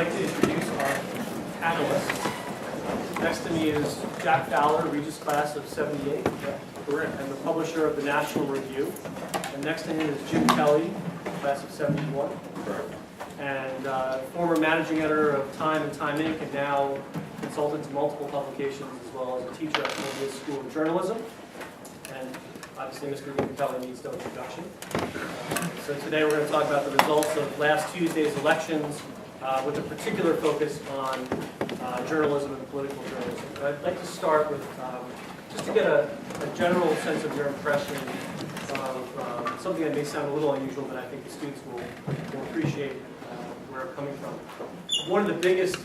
like to introduce our panelists. Next to me is Jack Fowler, Regis class of '78, and the publisher of the National Review. And next to him is Jim Kelly, class of '71, and former managing editor of Time and Time Inc., and now consultant to multiple publications, as well as a teacher at Columbia School of Journalism. And obviously, Mr. Jim Kelly needs no introduction. So today we're going to talk about the results of last Tuesday's elections, with a particular focus on journalism and political journalism. But I'd like to start with, just to get a general sense of your impression of something that may sound a little unusual, but I think the students will appreciate where I'm coming from. One of the biggest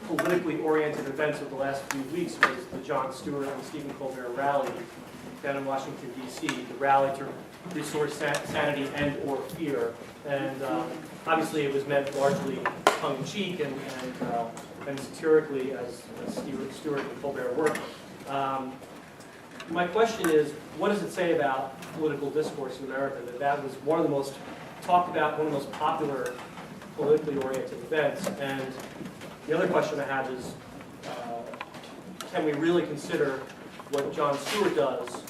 politically oriented events of the last few weeks was the Jon Stewart and Stephen Colbert rally down in Washington, D.C., the rally to restore sanity and or fear. And obviously it was meant largely tongue-in-cheek and satirically as Stewart and Colbert worked. My question is, what does it say about political discourse in America that was one of the most talked about, one of the most popular politically oriented events? And the other question I have is, can we really consider what Jon Stewart does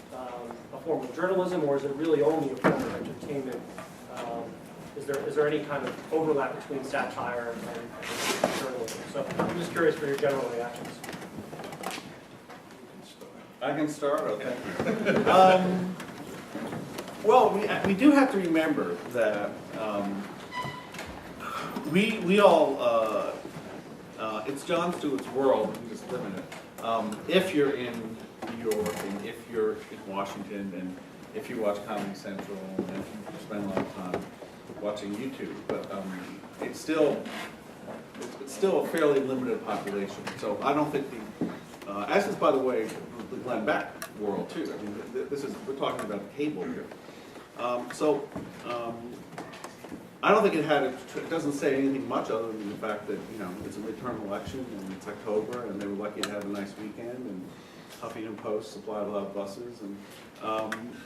a form of journalism, or is it really only a form of entertainment? Is there any kind of overlap between satire and journalism? So I'm just curious for your general reactions. I can start, okay. Well, we do have to remember that we all, it's Jon Stewart's world, we just live in it. If you're in New York, and if you're in Washington, and if you watch Comedy Central, and if you spend a lot of time watching YouTube, but it's still a fairly limited population. So I don't think as is, by the way, the Glenn Beck world too. I mean, we're talking about the cable here. I don't think it doesn't say anything much other than the fact that, you know, it's a midterm election and it's October and they were lucky to have a nice weekend, and Huffington Post supplied a lot of buses, and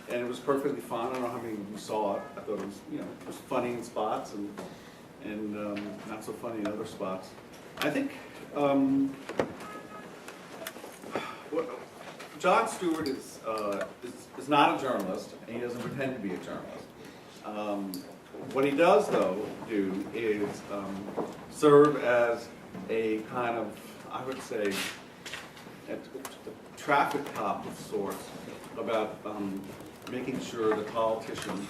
it was perfectly fun. I don't know how many of you saw it. I thought it was, you know, it was funny in spots and not so funny in other spots. I think Jon Stewart is not a journalist, and he doesn't pretend to be a journalist. What he does, though, do is serve as a kind of, I would say, a traffic cop of sorts about making sure that politicians,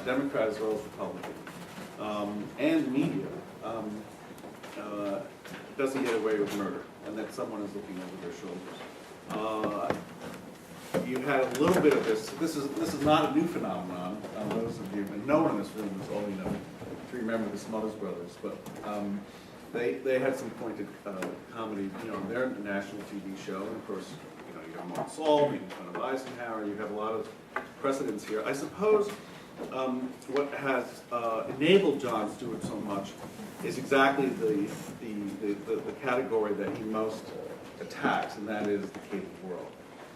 Democrat as well as Republican, and the media doesn't get away with murder, and that someone is looking over their shoulders. You had a little bit of this. This is not a new phenomenon. Those of you, and no one in this room is old enough to remember the Smothers Brothers, but they had some pointed comedy, you know, on their national TV show. And of course, you know, you have Mark Saul making fun of Eisenhower. You have a lot of precedents here. I suppose what has enabled Jon Stewart so much is exactly the category that he most attacks, and that is the cable world.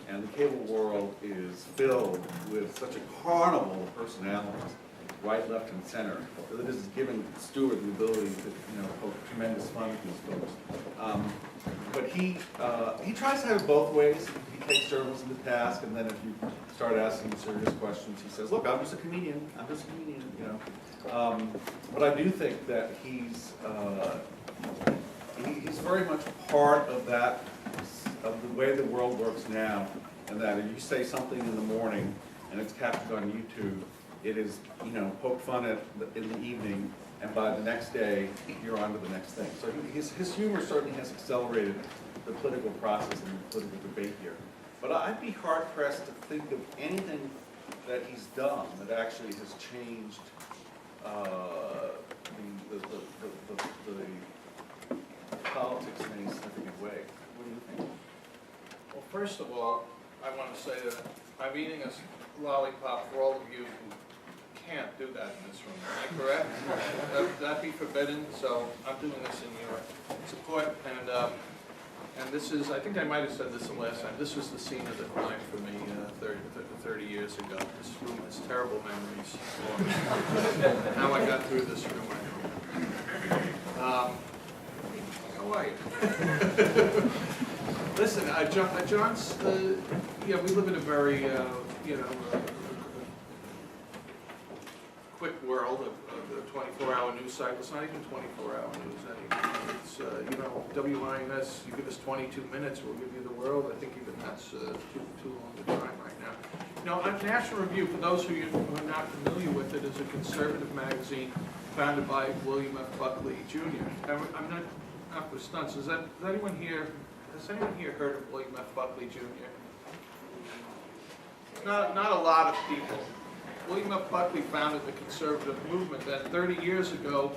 And the cable world is filled with such a carnival of personalities, right, left, and center, that it has given Stewart the ability to, you know, poke tremendous fun at these folks. But he tries to have it both ways. He takes journalism to task, and then if you start asking serious questions, he says, "Look, I'm just a comedian. I'm just a comedian." You know. But I do think that he's very much part of that, of the way the world works now, and that if you say something in the morning and it's captured on YouTube, it is, you know, poked fun at in the evening, and by the next day you're on to the next thing. So his humor certainly has accelerated the political process and the political debate here. But I'd be hard pressed to think of anything that he's done that actually has changed the politics in any significant way. What do you think? Well, first of all, I want to say that I'm eating a lollipop for all of you who can't do that in this room. Am I correct? Would that be forbidden? So I'm doing this in your support. And this is, I think I might have said this the last time, this was the scene of the crime for me 30 years ago. This room has terrible memories. And how I got through this room, I don't know. quiet. Listen, John's, yeah, we live in a very, you know, quick world of the 24-hour news cycle. It's not even 24-hour news anymore. It's, you know, WINS, you give us 22 minutes, we'll give you the world. I think even that's too long a time right now. You know, National Review, for those who are not familiar with it, is a conservative magazine founded by William F. Buckley, Jr. I'm not for stunts. Has anyone here heard of William F. Buckley, Jr.? Not a lot of people. William F. Buckley founded the conservative movement. Then 30 years ago,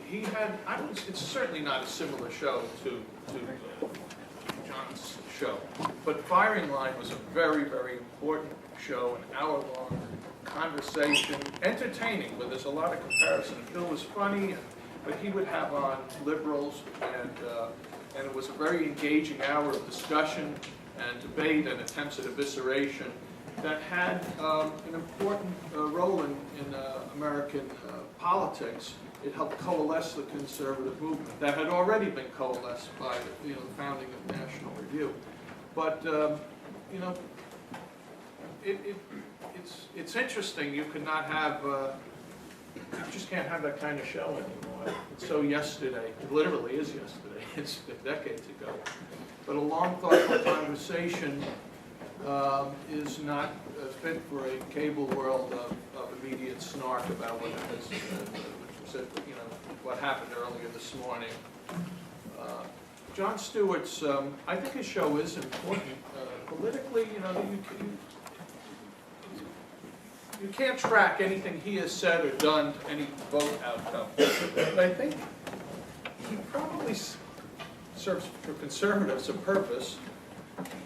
he had, it's certainly not a similar show to John's show, but Firing Line was a very, very important show, an hour-long conversation, entertaining, but there's a lot of comparison. Bill was funny, but he would have on liberals, and it was a very engaging hour of discussion and debate and attempts at evisceration that had an important role in American politics. It helped coalesce the conservative movement that had already been coalesced by the founding of National Review. But you know, it's interesting. You could not have, you just can't have that kind of show anymore. It's so yesterday. It literally is yesterday. It's decades ago. But a long, thoughtful conversation is not fit for a cable world of immediate snark about what it is, you know, what happened earlier this morning. Jon Stewart's, I think his show is important. Politically, you know, you can't track anything he has said or done to any vote outcome. But I think he probably serves for conservatives a purpose,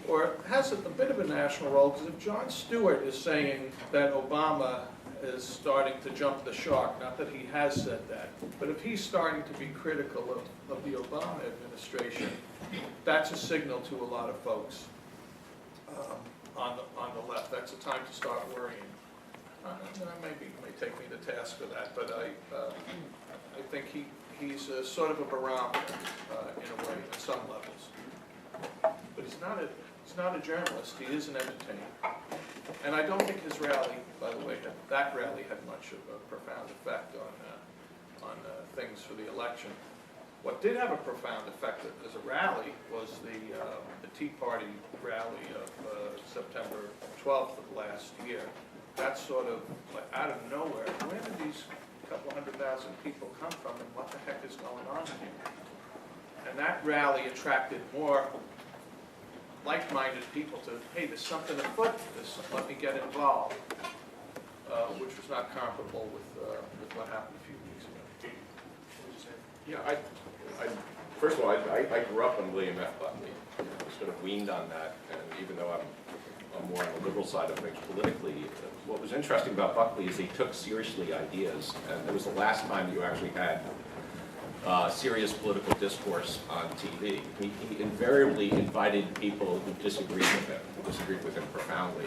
or has a bit of a national role, because if Jon Stewart is saying that Obama is starting to jump the shark, not that he has said that, but if he's starting to be critical of the Obama administration, that's a signal to a lot of folks on the left. That's a time to start worrying. May take me to task for that, but I think he's sort of a barometer in a way at some levels. But he's not a journalist. He is an entertainer. And I don't think his rally, by the way, that rally had much of a profound effect on things for the election. What did have a profound effect as a rally was the Tea Party rally of September 12th of last year. That's sort of like out of nowhere. Where did these couple 100,000 people come from, and what the heck is going on here? And that rally attracted more like-minded people to, hey, there's something afoot to this, let me get involved, which was not comparable with what happened a few weeks ago. Yeah, first of all, I grew up on William F. Buckley. I was sort of weaned on that, and even though I'm more on the liberal side of things politically, what was interesting about Buckley is he took seriously ideas, and it was the last time you actually had serious political discourse on TV. He invariably invited people who disagreed with him profoundly.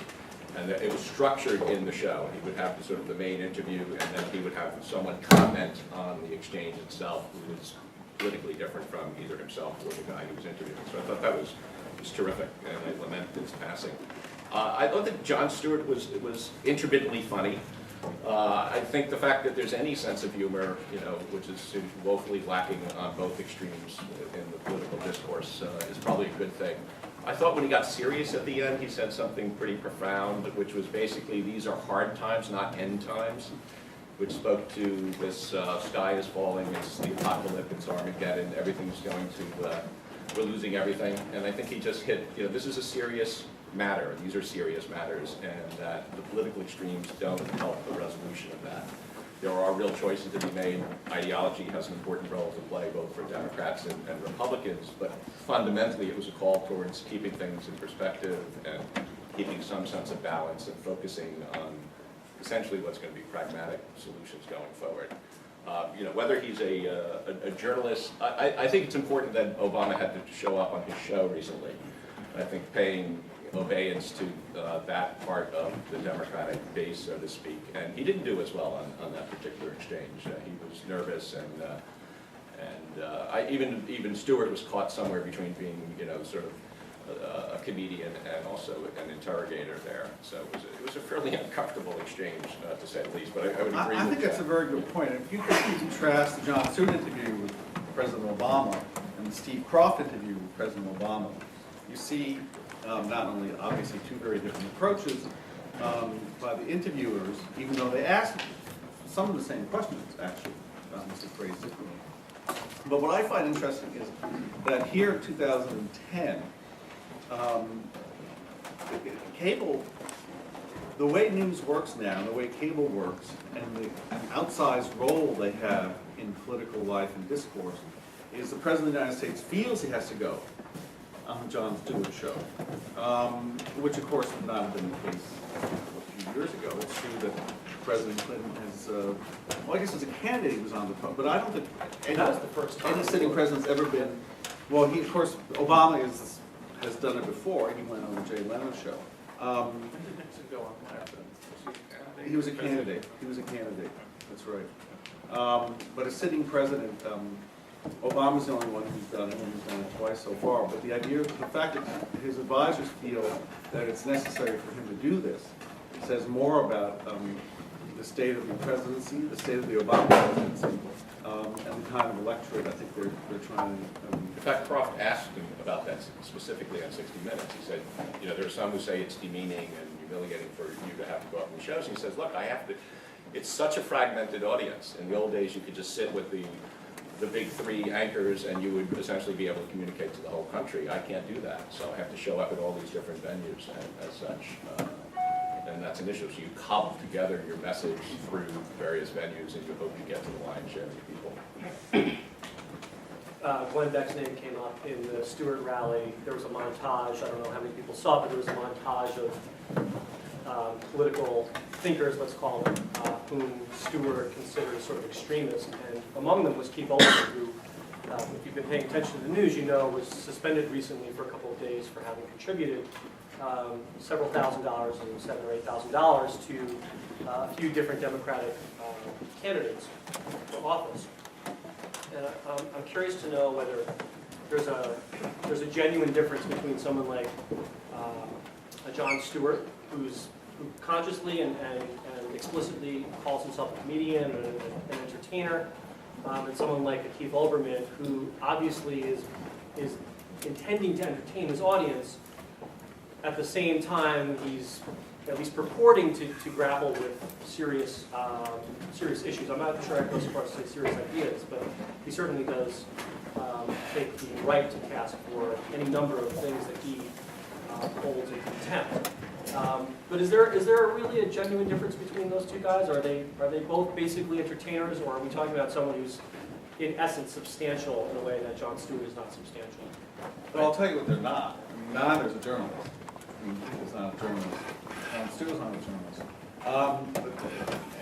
And it was structured in the show. He would have sort of the main interview, and then he would have someone comment on the exchange itself who was politically different from either himself or the guy he was interviewing. So I thought that was terrific, and I lament his passing. I thought that Jon Stewart was intermittently funny. I think the fact that there's any sense of humor, you know, which is woefully lacking on both extremes in the political discourse, is probably a good thing. I thought when he got serious at the end, he said something pretty profound, which was basically, these are hard times, not end times, which spoke to this sky is falling, it's the apocalypse, it's Armageddon, everything's going to, we're losing everything. And I think he just hit, you know, this is a serious matter, these are serious matters, and that the political extremes don't help the resolution of that. There are real choices to be made. Ideology has an important role to play, both for Democrats and Republicans, but fundamentally it was a call towards keeping things in perspective and keeping some sense of balance and focusing on essentially what's going to be pragmatic solutions going forward. You know, whether he's a journalist, I think it's important that Obama had to show up on his show recently. I think paying obedience to that part of the Democratic base, so to speak, and he didn't do as well on that particular exchange. He was nervous, and even Stewart was caught somewhere between being, sort of a comedian and also an interrogator there. So it was a fairly uncomfortable exchange, to say the least, but I would agree with I think that's a very good point. If you contrast the John Stewart interview with President Obama and the Steve Croft interview with President Obama, you see not only obviously two very different approaches by the interviewers, even though they asked some of the same questions, actually, obviously phrased differently. But what I find interesting is that here in 2010, cable, the way news works now, the way cable works, and the outsized role they have in political life and discourse, is the President of the United States feels he has to go on the Jon Stewart show, which of course would not have been the case a few years ago. It's true that President Clinton has, well, I guess as a candidate he was on the phone, but I don't think That was the first time. any sitting president's ever been, well, he, of course, Obama has done it before. He went on the Jay Leno show. When did Nixon go on live then? He was a candidate. He was a candidate. That's right. But a sitting president, Obama's the only one who's done it, and he's done it twice so far. But the idea, the fact that his advisors feel that it's necessary for him to do this, says more about the state of the presidency, the state of the Obama presidency, and the kind of electorate I think they're trying to. In fact, Croft asked him about that specifically on 60 Minutes. He said, there are some who say it's demeaning and humiliating for you to have to go up in the shows. And he says, look, it's such a fragmented audience. In the old days, you could just sit with the big three anchors and you would essentially be able to communicate to the whole country. I can't do that, so I have to show up at all these different venues as such. And that's an issue. So you cobble together your message through various venues and you hope you get to the lion's share of the people. Glenn Beck's name came up in the Stewart rally. There was a montage, I don't know how many people saw it, but there was a montage of political thinkers, let's call them, whom Stewart considered sort of extremists. And among them was Keith Olbermann, who, if you've been paying attention to the news, was suspended recently for a couple of days for having contributed several $1,000s and $7,000 or $8,000 to a few different Democratic candidates for office. And I'm curious to know whether there's a genuine difference between someone like a Jon Stewart, who consciously and explicitly calls himself a comedian and an entertainer, and someone like a Keith Olbermann, who obviously is intending to entertain his audience. At the same time, he's at least purporting to grapple with serious issues. I'm not sure I'd go so far as to say serious ideas, but he certainly does take the right to task for any number of things that he holds in contempt. But is there really a genuine difference between those two guys? Are they both basically entertainers, or are we talking about someone who's in essence substantial in a way that Jon Stewart is not substantial? Well, I'll tell you what they're not. Neither's a journalist. He's not a journalist. Stewart's not a journalist.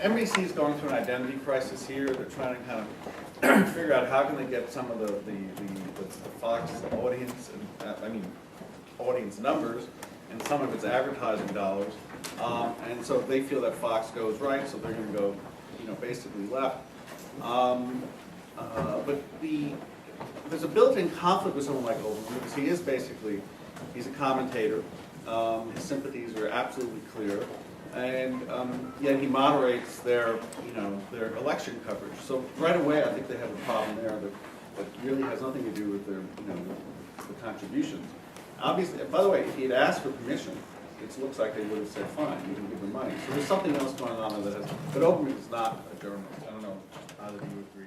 NBC is going through an identity crisis here. They're trying to kind of figure out how can they get some of the Fox audience, audience numbers, and some of its advertising dollars. And so they feel that Fox goes right, so they're going to go, basically left. But there's a built-in conflict with someone like Olbermann because he is basically, he's a commentator. His sympathies are absolutely clear, and yet he moderates their election coverage. So right away, I think they have a problem there that really has nothing to do with their, the contributions. Obviously, by the way, if he had asked for permission, it looks like they would have said, fine, you can give them money. So there's something else going on there that has, but Olbermann is not a journalist. I don't know how do you agree?